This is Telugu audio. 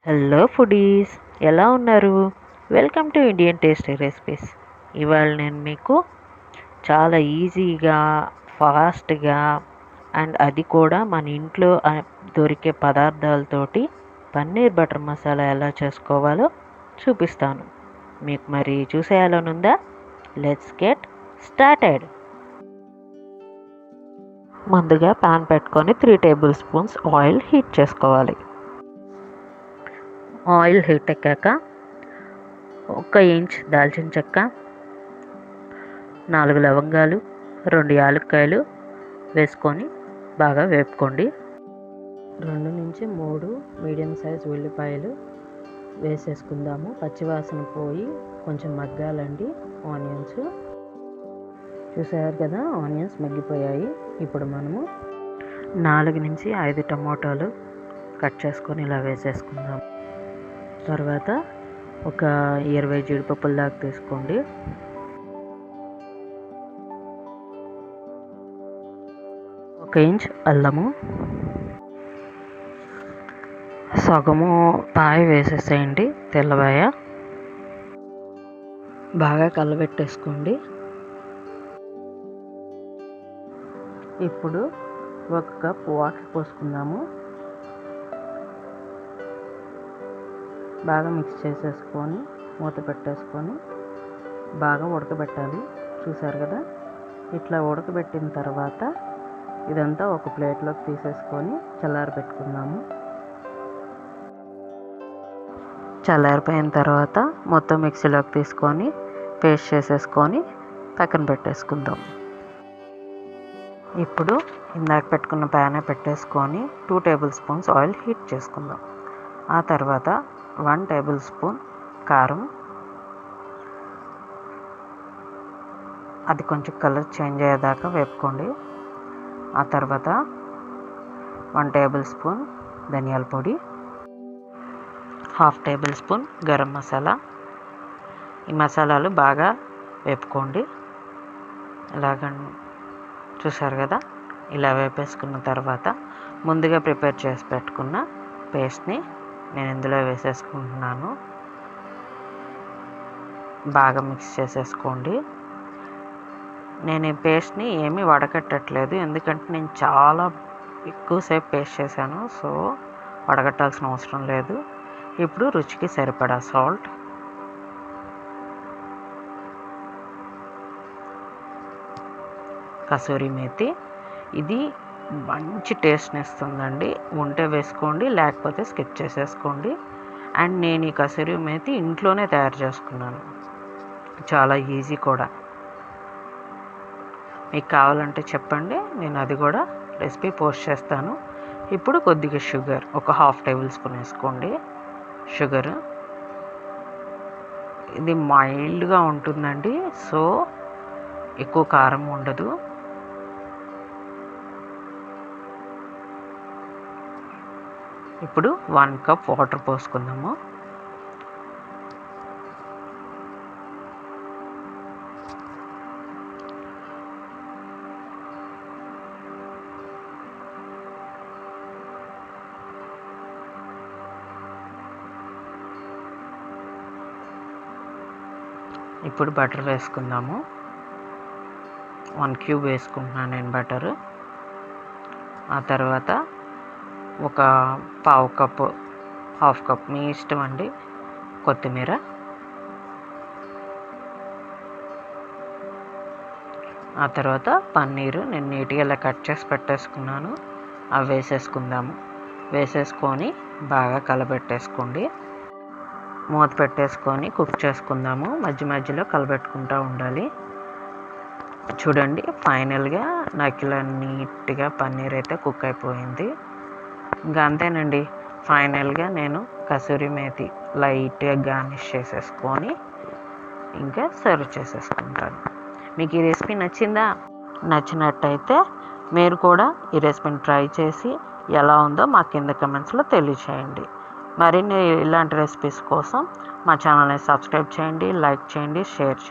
హలో ఫుడీస్, ఎలా ఉన్నారు? Welcome to Indian tasty recipes. ఇవాళ నేను మీకు చాలా ఈజీగా, ఫాస్ట్గా అండ్ అది కూడా మన ఇంట్లో దొరికే పదార్థాలతోటి పన్నీర్ బటర్ మసాలా ఎలా చేసుకోవాలో చూపిస్తాను. మీకు మరి చూసేయాలనుందా? Let's get started. ముందుగా పాన్ పెట్టుకొని 3 టేబుల్ స్పూన్స్ ఆయిల్ హీట్ చేసుకోవాలి. ఆయిల్ హీట్ ఎక్కాక 1 ఇంచ్ దాల్చిన చెక్క, 4 లవంగాలు, 2 యాలక్కాయలు వేసుకొని బాగా వేపుకోండి. 2 నుంచి 3 మీడియం సైజ్ ఉల్లిపాయలు వేసేసుకుందాము. పచ్చివాసన పోయి కొంచెం మగ్గాలండి ఆనియన్స్. చూసారు కదా, ఆనియన్స్ మగ్గిపోయాయి. ఇప్పుడు మనము 4 నుంచి 5 టమోటాలు కట్ చేసుకొని ఇలా వేసేసుకుందాం. తర్వాత ఒక 20 జీడిపప్పుల దాకా తీసుకోండి. ఒక ఇంచ్ అల్లము, సగము పాయ వేసేసేయండి, తెల్లవాయ. బాగా కలబెట్టేసుకోండి. ఇప్పుడు 1 కప్ వాటర్ పోసుకుందాము. బాగా మిక్స్ చేసేసుకొని మూత పెట్టేసుకొని బాగా ఉడకబెట్టాలి. చూసారు కదా, ఇట్లా ఉడకబెట్టిన తర్వాత ఇదంతా ఒక ప్లేట్లోకి తీసేసుకొని చల్లారబెట్టుకుందాము. చల్లారిపోయిన తర్వాత మొత్తం మిక్సీలోకి తీసుకొని పేస్ట్ చేసేసుకొని పక్కన పెట్టేసుకుందాం. ఇప్పుడు ఇందాక పెట్టుకున్న ప్యాన్ పెట్టేసుకొని 2 టేబుల్ స్పూన్స్ ఆయిల్ హీట్ చేసుకుందాం. ఆ తర్వాత 1 టేబుల్ స్పూన్ కారం, అది కొంచెం కలర్ చేంజ్ అయ్యేదాకా వేపుకోండి. ఆ తర్వాత 1 టేబుల్ స్పూన్ ధనియాల పొడి, 1/2 టేబుల్ స్పూన్ గరం మసాలా. ఈ మసాలాలు బాగా వేపుకోండి. చూసారు కదా, ఇలా వేపేసుకున్న తర్వాత ముందుగా ప్రిపేర్ చేసి పెట్టుకున్న పేస్ట్ని నేను ఇందులో వేసేసుకుంటున్నాను. బాగా మిక్స్ చేసేసుకోండి. నేను ఈ పేస్ట్ని ఏమీ వడకట్టట్లేదు, ఎందుకంటే నేను చాలా ఎక్కువసేపు పేస్ట్ చేశాను. సో వడగట్టాల్సిన అవసరం లేదు. ఇప్పుడు రుచికి సరిపడా సాల్ట్, కసూరి మేతి. ఇది మంచి టేస్ట్ని ఇస్తుందండి. ఉంటే వేసుకోండి, లేకపోతే స్కిప్ చేసేసుకోండి. అండ్ నేను ఈ కసూరి మేతి ఇంట్లోనే తయారు చేసుకున్నాను. చాలా ఈజీ కూడా. మీకు కావాలంటే చెప్పండి, నేను అది కూడా రెసిపీ పోస్ట్ చేస్తాను. ఇప్పుడు కొద్దిగా షుగర్, ఒక 1/2 టేబుల్ స్పూన్ వేసుకోండి. షుగర్ ఇది మైల్డ్గా ఉంటుందండి, సో ఎక్కువ కారం ఉండదు. ఇప్పుడు 1 కప్ వాటర్ పోసుకుందాము. ఇప్పుడు బటర్ వేసుకుందాము. 1 క్యూబ్ వేసుకుంటున్నాను నేను బటరు. ఆ తర్వాత ఒక 1/2 కప్పు, 1/2 కప్ మీ ఇష్టం అండి, కొత్తిమీర. ఆ తర్వాత పన్నీరు నేను నీట్గా ఇలా కట్ చేసి పెట్టేసుకున్నాను, అవి వేసేసుకుందాము. వేసేసుకొని బాగా కలబెట్టేసుకోండి. మూత పెట్టేసుకొని కుక్ చేసుకుందాము. మధ్య మధ్యలో కలబెట్టుకుంటూ ఉండాలి. చూడండి, ఫైనల్గా నాకు ఇలా నీట్గా పన్నీర్ అయితే కుక్ అయిపోయింది. ఇంకా అంతేనండి. ఫైనల్గా నేను కసూరి మేతి లైట్గా గార్నిష్ చేసేసుకొని ఇంకా సర్వ్ చేసేసుకుంటాను. మీకు ఈ రెసిపీ నచ్చిందా? నచ్చినట్టయితే మీరు కూడా ఈ రెసిపీని ట్రై చేసి ఎలా ఉందో మా కింద కమెంట్స్లో తెలియచేయండి. మరిన్ని ఇలాంటి రెసిపీస్ కోసం మా ఛానల్ని సబ్స్క్రైబ్ చేయండి, లైక్ చేయండి, షేర్ చేయండి.